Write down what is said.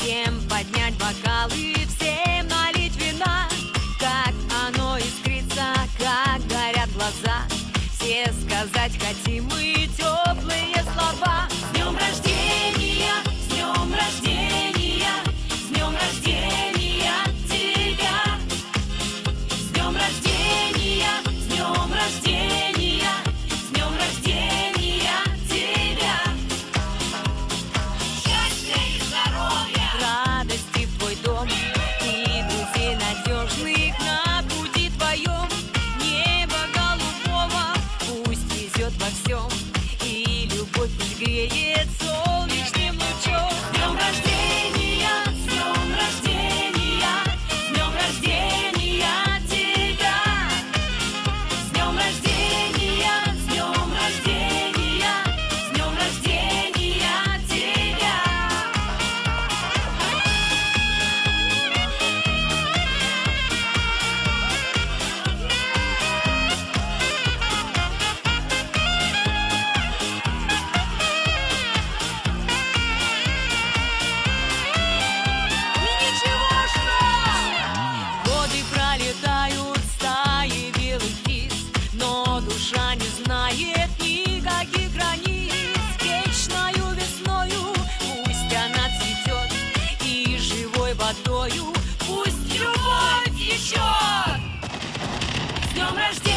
Всем поднять бокалы, всем налить вина. Как оно искрится, как горят глаза. Все сказать хотим мы теплые слова. С днем рождения, с днем рождения, с днем рождения тебя. С днем рождения, с днем рождения, с днем рождения тебя. Счастья и здоровья, радости в твой дом и друзей надежных на пути твоем. Небо голубого пусть везет во всем, и любовь пусть греет солнечным лучом. С днем рождения, с днем рождения, с днем рождения тебя. С днем рождения, с днем рождения, с днем рождения тебя. Ничего, что годы пролетают, стаи белых птиц, но душа не знает никаких границ. Вечною весною пусть она цветет, и живой водою пусть любовь течет. С днем рождения!